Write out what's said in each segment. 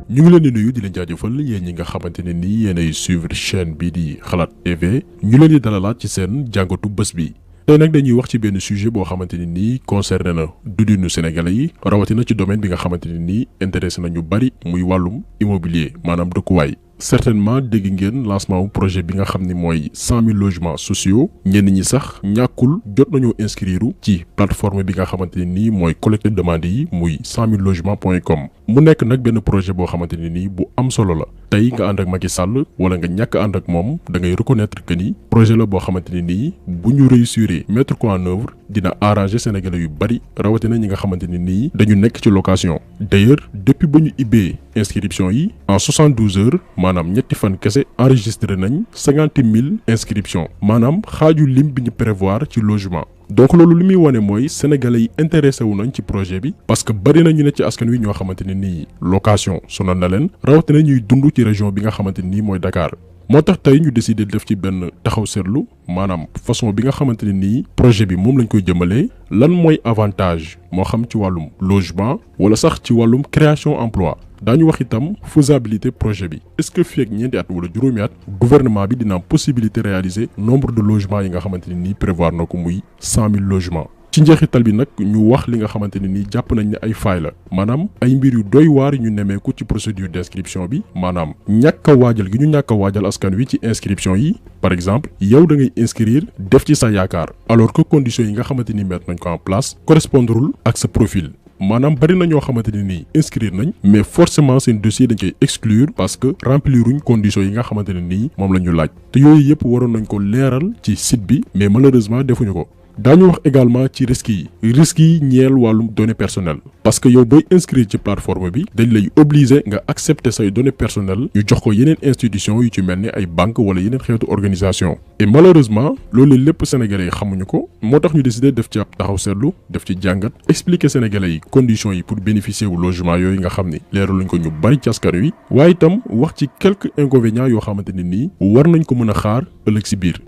ñu ngi leen di nuyu di leen jaajëfal yéen ñi nga xamante ne nii yéenay suivre chaîne bii di Xalaat TV ñu leen di dalalaat ci seen jàngatu bés bi. tey nag dañuy wax ci benn sujet boo xamante ne nii concerné na dundinu Sénégalais yi rawatina ci domaine bi nga xamante ne nii intéressé na ñu bari muy wàllum immobilier maanaam dëkkuwaay. certainement dégg ngeen lancement wu projet bi nga xam ni mooy 100 000 logements sociaux ñenn ñi sax ñàkkul jot nañoo inscrire ci plateforme bi nga xamante ne nii mooy collecte demande yi muy 100 000logements.com mu nekk nag benn projet boo xamante ne nii bu am solo la tey nga ànd ak Macky Sall wala nga ñàkk ànd ak moom da ngay reconnaître que ni projet la boo xamante ne nii bu ñu réussir mettre ko en œuvre dina arranger sénégalais yu bari rawatina ñi nga xamante ne nii dañu nekk ci location. d'ailleurs depuis ba ñu ibbee inscription yi en 72 heures maanaam ñetti fan kese enregistré nañ 50 000 inscriptions maanaam xaaju lim bi ñu prévoir ci logement. donc loolu li muy wane mooy sénégalais yi intéressé wu nañ ci projet bi parce que bari na ñu ne ci askan wi ñoo xamante ne nii location sonal na leen rawatina ñuy dund ci région bi nga xamante ni mooy Dakar. moo tax tey ñu décidé def ci benn taxaw seetlu maanaam façon bi nga xamante ne nii projet bi moom lañ koy jëmalee lan mooy avantage moo xam ci wàllum logement wala sax ci wàllum création emploi. daañu wax itam faisabilité projet bi est-ce que fii ak ñeenti at wala juróomi at gouvernement bi dina am possibilité réaliser nombre de logements yi nga xamante ne nii prévoir na ko muy 100 000 logements. ci njeexital bi nag ñu wax li nga xamante ne nii jàpp nañ ne ay faay la maanaam ay mbir yu doy waar ñu nemeeku ci procédure d'inscription bi maanaam ñàkk a waajal gi ñu ñàkk a waajal askan wi ci inscription yi. par exemple yow da ngay inscrire def ci sa yaakaar alors que conditions yi nga xamante ni mettre nañ ko en place correspondrul ak sa profil. maanaam bari na ñoo xamante ne nii inscrire nañ mais forcément seen dossier dañ koy exclure parce que rempliruñ conditions yi nga xamante ne nii moom la ñu laaj te yooyu yëpp waroon nañ ko leeral ci site bi mais malheureusement defuñu ko. daañu wax également ci risques yi ñeel wàllum données personnelles parce que yow booy inscrire ci plateforme bi dañ lay obliger nga accepter say données personnelles ñu jox ko yeneen institutions yu ci mel ni ay banque wala yeneen xeetu organisation et malheureusement loolu lépp sénégalais yi xamuñu ko moo tax ñu décider def ci ab taxaw seetlu def ci jàngat expliquer sénégalais yi conditions yi pour bénéficier wu logement yooyu nga xam ni leeraluñ ko ñu bari ci askan wi waaye itam wax ci quelques inconvénients yoo xamante ne nii war nañ ko mën a xaar ëllëg si biir.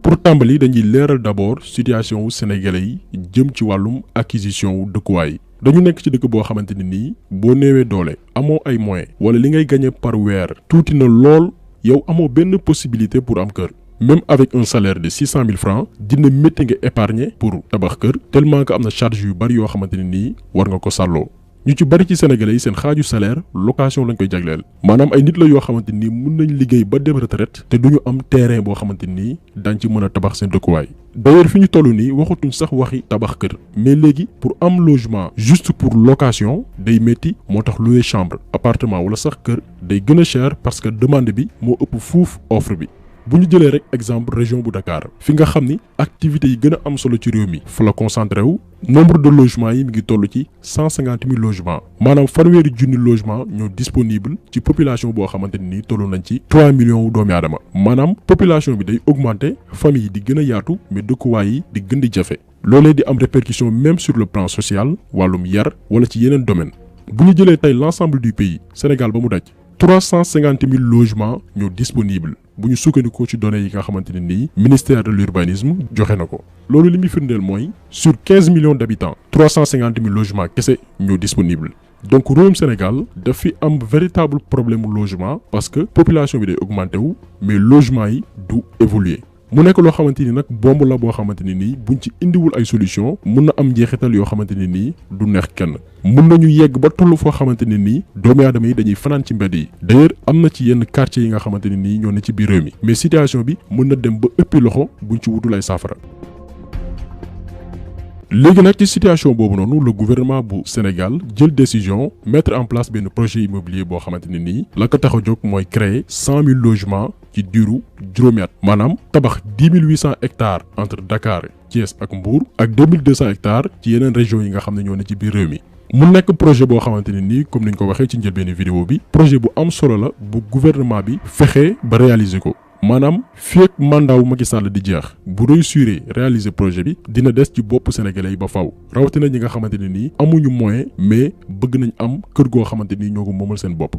pour tàmbali dañuy leeral d'abord situation wu sénégalais yi jëm ci wàllum acquisition wu dëkkuwaay dañu nekk ci dëkk boo xamante ne nii boo néewee doole amoo ay moyens wala li ngay gagner par weer tuuti na lool yow amoo benn possibilité pour am kër même avec un salaire de 600 000 francs dina métti nga épargner pour tabax kër tellement que am na charge yu bari yoo xamante ne nii war nga ko sàlloo. ñu ci bari ci sénégalais yi seen xaaju salaire location lañ koy jagleel maanaam ay nit la yoo xamante ni mën nañ liggéey ba dem retraite te duñu am terrain boo xamante ni dañ ci mën a tabax seen dëkkuwaay. d'ailleurs fi ñu toll nii waxatuñ sax waxi tabax kër mais léegi pour am logement juste pour location day métti moo tax louer chambre appartement wala sax kër day gën a cher parce que demande bi moo ëpp fuuf offre bi. bu ñu jëlee rek exemple région bu Dakar fi nga xam ni activités yi gën a am solo ci réew mi fa la concentré wu nombre de logements yi mi ngi toll ci 150 000 logements maanaam fanweeri junni logements ñoo disponible ci population boo xamante ni toll nañ ci 3 millions doomi aadama maanaam population bi day augmenter famille yi di gën a yaatu mais dëkkuwaay yi di gën di jafe loolee di am répercussion même sur le plan social wàllum yar wala ci yeneen domaine bu ñu jëlee tey l'ensemble du pays Sénégal ba mu daj 350 000 logements ñoo disponible bu ñu sukkandikoo ci données yi nga xamante ne nii ministère de l'urbanisme joxe na ko loolu li muy firndeel mooy sur 15 millions d'habitants 350 000 logements kese ñoo disponible donc réewum Sénégal daf fi am véritable problème logement parce que population bi day augmenté wu mais logement yi du évoluer mu nekk loo xamante ni nag bomb la boo xamante ne nii buñ ci indiwul ay solution mun na am njeexital yoo xamante ne nii du neex kenn mun nañu yegg ba toll foo xamante ne nii doomi aadama yi dañuy fanaan ci mbedd yi d'ailleurs am na ci yenn quartiers yi nga xamante ne nii ñoo ne ci biir réew mi mais situation bi mën na dem ba ëppi loxo buñ ci wutul ay saafara. léegi nag ci situation boobu noonu le gouvernement bu Sénégal jël décision mettre en place benn projet immobilier boo xamante ne nii la ko tax a jóg mooy créer 100 000 logements ci diiru juróomi at maanaam tabax 10 800 hectares entre Dakar Thiès ak Mbour ak 2200 hectares ci yeneen régions yi nga xam ne ñoo ne ci biir réew mi. mu nekk projet boo xamante ne nii comme niñ ko waxee ci njëlbéenu vidéo bi projet bu am solo la bu gouvernement bi fexe ba réaliser ko. maanaam fii ak mandat wu Macky Sall di jeex bu réussir réaliser projet bi dina des ci bopp sénégalais yi ba faw rawatina ñi nga xamante ne nii amuñu moyen mais bëgg nañ am kër goo xamante ni ñoo ko moomal seen bopp.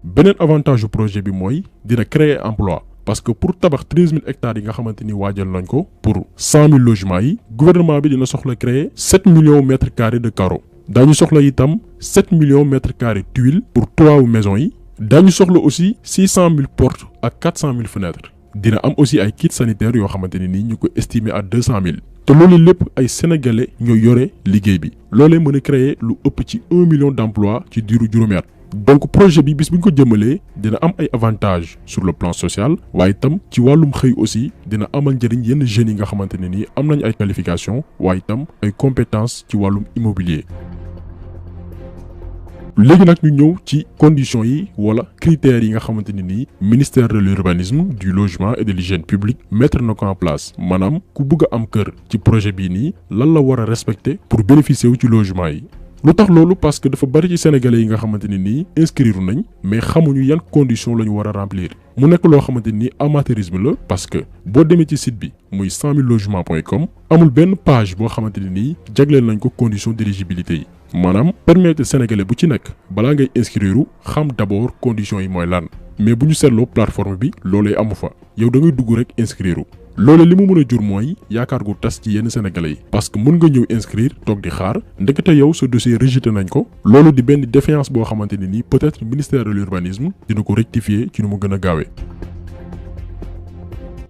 beneen avantage du projet bi mooy dina créer emploi parce que pour tabax 13 000 hectares yi nga xamante ni waajal nañ ko pour 100 000 logements yi gouvernement bi dina soxla créer 7 millions mètres carrés de carreaux daañu soxla itam 7 millions mètres carrés tuiles pour toitu maison yi. daañu soxla aussi 600 000 portes ak 400 000 fenêtres. dina am aussi ay kits sanitaires yoo xamante ne nii ñu ko estimé à 200 000. te loolu lépp ay sénégalais ñoo yore liggéey bi. loolee mën a créer lu ëpp ci 1 million d'emplois ci diiru juróomi at. donc projet bi bis bu ñu ko jëmalee dina am ay avantages sur le plan social waaye itam ci wàllum xëy aussi dina amal njëriñ yenn jeunes yi nga xamante ne nii am nañ ay qualifications waaye itam ay compétences ci wàllum immobilier. léegi nag ñu ñëw ci conditions yi wala critères yi nga xamante ne nii ministère de l'urbanisme du logement et de l'hygiène publique mettre na ko en place maanaam ku bëgg a am kër ci projet bii nii lan la war a respecter pour bénéficier wu ci logement yi. lu tax loolu parce que dafa bari ci sénégalais yi nga xamante ne nii inscrire nañ mais xamuñu yan conditions la ñu war a remplir mu nekk loo xamante ni amateurisme la parce que boo demee ci site bi muy 100000logements.com amul benn page boo xamante ne nii jagleel nañ ko conditions d'éligibilité yi. maanaam permettre sénégalais bu ci nekk balaa ngay inscrire xam d'abord conditions yi mooy lan mais bu ñu seetloo plateforme bi loolee amu fa yow da ngay dugg rek inscrire loolu li mu mën a jur mooy yaakaar gu tas ci yenn sénégalais yi parce que mën nga ñëw inscrire toog di xaar ndekete yow sa dossier rejeté nañ ko loolu di benn défiance boo xamante ne nii peut-être ministère de l'urbanisme dina ko rectifier ci nu mu gën a gaawee.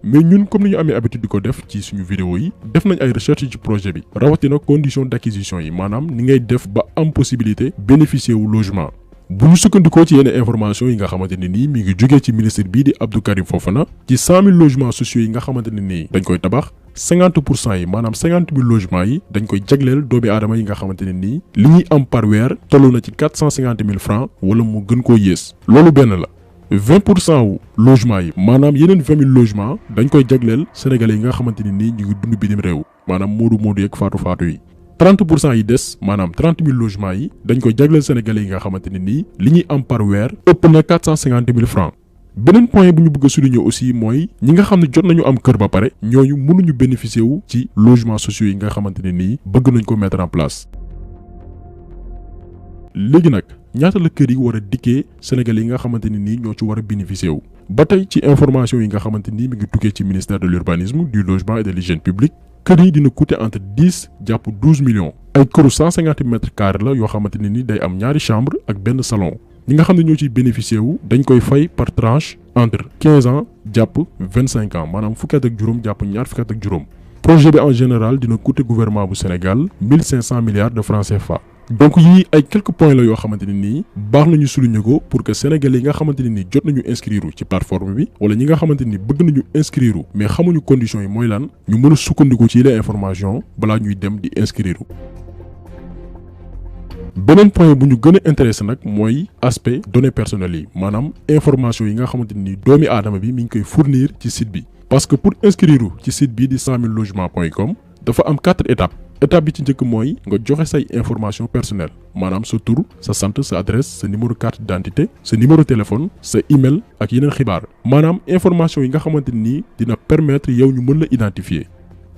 mais ñun comme ni ñu amee habitude di ko def ci suñu vidéo yi def nañ ay recherche ci projet bi rawatina conditions d'acquisition yi maanaam ni ngay def ba am possibilité bénéficier wu logement. bu ñu sukkandikoo ci yenn information yi nga xamante ne nii mi ngi jógee ci ministre bii di Abdou Karim Fofana ci 100 000 logements sociaux yi nga xamante ne nii dañ koy tabax 50% yi maanaam 50 000 logements yi dañ koy jagleel doomi aadama yi nga xamante ne nii li ñuy am par weer toll na ci 450 000 francs wala mu gën koo yées loolu benn la. 20% wu logement yi maanaam yeneen 20 000 logements dañ koy jagleel sénégalais yi nga xamante ne nii ñu ngi dund bitim réew maanaam moodu yeeg faatu yi. 30% yi des maanaam 30 000 logements yi dañ koy jagleel sénégalais yi nga xamante ne nii li ñuy am par weer ëpp na 450 000 francs. beneen point bu ñu bëgg a souligner aussi mooy ñi nga xam ne jot nañu am kër ba pare ñooñu mënuñu bénéficier wu ci logements sociaux yi nga xamante ne nii bëgg nañ ko mettre en place. léegi nag ñaata la kër yi war a dikkee sénégalais yi nga xamante ne nii ñoo ci war a bénéficier wu. ba tey ci information yi nga xamante ni mi ngi tukkee ci ministère de l'urbanisme du logement et de l'hygiène publique kër yi dina coûter entre 10 jàpp 12 millions. ay këru 150 mètres carrés la yoo xamante ne ni day am ñaari chambre ak benn salon ñi nga xam ne ñoo ciy bénéficier wu dañ koy fay par tranche entre 15 ans jàpp 25 ans maanaam fukki at ak juróom jàpp ñaar fukki at ak juróom. projet bi en général dina coûter gouvernement bu Sénégal 1500 milliards de francs CFA. donc yii ay quelques points la yoo xamante ne nii baax nañu souligner ko pour que sénégalais yi nga xamante ne nii jot nañu inscrire ci plateforme bi wala ñi nga xamante ni bëgg nañu inscrire mais xamuñu conditions yi mooy lan ñu mën a sukkandiku ci les informations balaa ñuy dem di inscrire. beneen point bu ñu gën a intéressé nag mooy aspect données personnelles yi maanaam information yi nga xamante ni doomi aadama bi mi ngi koy fournir ci site bi. parce que pour inscrire ci site bi di 100000logements.com dafa am 4 étapes. étape bi ci njëkk mooy nga joxe say information personnelle maanaam sa tur sa sant sa adresse sa numéro carte d'identité sa numéro téléphone sa email ak yeneen xibaar maanaam information yi nga xamante ni dina permettre yow ñu mën la identifier.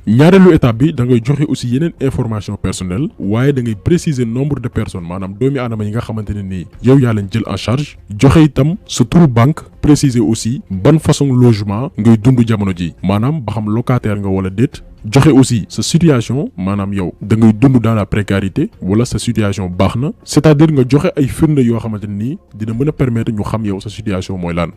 ñaareelu étape bi da ngay joxe aussi yeneen information personnelle waaye da ngay préciser nombre de personnes maanaam doomi aadama yi nga xamante ne nii yow yaa leen jël en charge joxe itam sa turu banque préciser aussi ban façon logement ngay dund jamono ji maanaam ba xam locataire nga wala déet. joxe aussi sa situation maanaam yow da ngay dund dans la précarité wala sa situation baax na c'est-à-dire nga joxe ay firnde yoo xamante ne nii dina mën a permettre ñu xam yow sa situation mooy lan.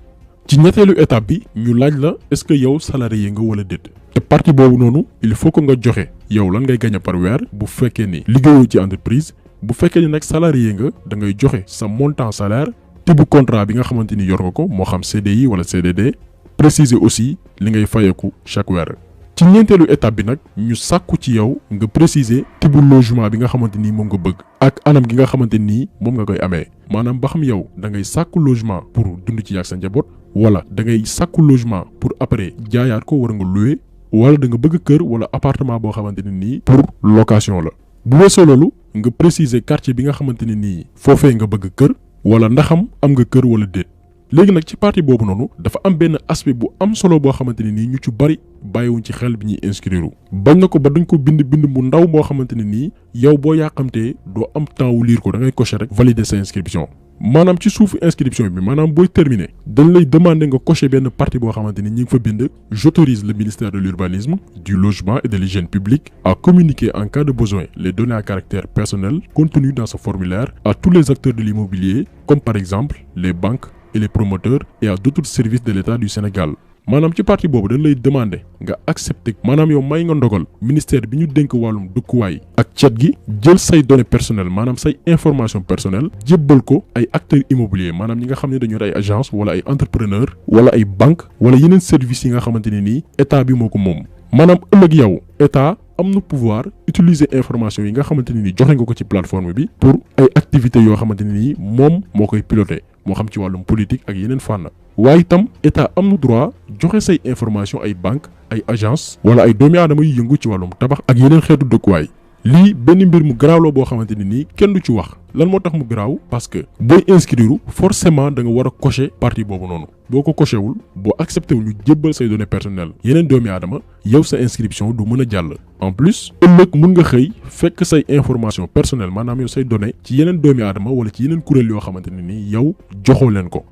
ci ñetteelu étape bi ñu laaj la est-ce que yow salarié nga wala déet te partie boobu noonu il faut que nga joxe yow lan ngay gagner par weer bu fekkee ni liggéeyoo ci entreprise bu fekkee ni nag salarié nga da ngay joxe sa montant salaire type contrat bi nga xamante ni yor nga ko moo xam CDI wala CDD préciser aussi li ngay fayeeku chaque weer. ci ñeenteelu étape bi nag ñu sàkku ci yow nga préciser type logement bi nga xamante ni moom nga bëgg ak anam gi nga xamante ni moom nga koy amee maanaam ba xam yow da ngay sàkku logement pour dund ci ak sa njaboot wala da ngay sàkku logement pour après jaayaat ko war nga louer wala da nga bëgg kër wala appartement boo xamante ne nii pour location la. bu weesoo loolu nga préciser quartier bi nga xamante ne nii foofee nga bëgg kër wala ndaxam am nga kër wala déet. léegi nag ci partie boobu noonu dafa am benn aspect bu am solo boo xamante ne nii ñu ci bari bàyyiwuñ ci xel bi ñuy inscrire bañ na ko ba duñ ko bind bu ndaw boo xamante ne nii yow boo yàqamtee doo am temps wu lire ko da ngay cocher rek valider sa inscription maanaam ci suufu inscription bi maanaam booy terminer dañ lay demander nga cocher benn partie boo xamante ni ñi ngi fa bind j'autorise le ministère de l'urbanisme, du logement et de l'hygiène publique à communiquer en cas de besoin les données à caractère personnel contenues dans ce formulaire à tous les acteurs de l'immobilier comme par exemple les banques et les promoteurs et à d'autres services de l'État du Sénégal. maanaam ci partie boobu dañ lay demander nga accepter maanaam yow may nga ndogal ministère bi ñu dénk wàllum dëkkuwaay ak cet gi jël say données personnelles maanaam say information personnelle jébbal ko ay acteurs immobiliers maanaam ñi nga xam ne dañu ay agence wala ay entrepreneur wala ay banque wala yeneen services yi nga xamante ne nii état bi moo ko moom maanaam ëllëg yow état am na pouvoir utiliser information yi nga xamante ne nii joxe nga ko ci plateforme bi pour ay activités yoo xamante ne nii moom moo koy piloter moo xam ci wàllum politique ak yeneen fànn. waaye itam état am na droit joxe say information ay banque ay agence wala ay doomi aadama yu yëngu ci wàllum tabax ak yeneen xeetu dëkkuwaay. lii benn mbir mu garaaw la boo xamante ne nii kenn du ci wax lan moo tax mu garaaw parce que booy inscrire forcément da nga war a cocher partie boobu noonu boo ko coché wul boo accepté wul ñu jébbal say données personnelles yeneen doomi aadama yow sa inscription du mën a jàll. en plus ëllëg mën nga xëy fekk say information personnelle maanaam yow say données ci yeneen doomi aadama wala ci yeneen kuréel yoo xamante ne nii yow joxoo leen ko.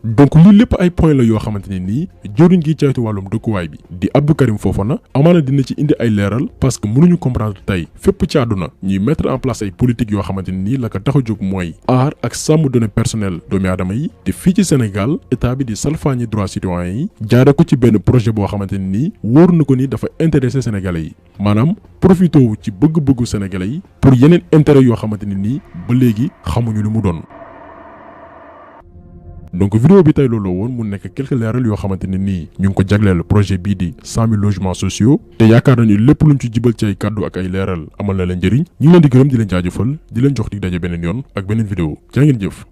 donc lii lépp ay point la yoo xamante ne nii jëwriñ gi caytu wàllum dëkkuwaay bi di Abdou Karim Fofana amaana dina ci indi ay leeral parce que mënuñu comprendre tey fépp ci àdduna ñuy mettre en place ay politique yoo xamante ne nii la ko tax a jóg mooy aar ak sàmm données personnelles doomi aadama yi te fii ci Sénégal état bi di salfaañi droits citoyens yi jaare ko ci benn projet boo xamante ne nii wóor na ko ni dafa intéressé sénégalais yi maanaam profité wu ci bëgg-bëggu sénégalais yi pour yeneen intérêt yoo xamante ne nii ba léegi xamuñu lu mu doon. donc vidéo bi tey loolu woon mu nekk quelques leeral yoo xamante ne nii ñu ngi ko jagleel projet bii di 100 000 logements sociaux te yaakaar na ni lépp luñ ci jibal ci ay kàddu ak ay leeral amal na leen njëriñ ñu ngi leen di gërëm di leen jaajëfal di leen jox dig daje beneen yoon ak beneen vidéo jaa ngeen jëf.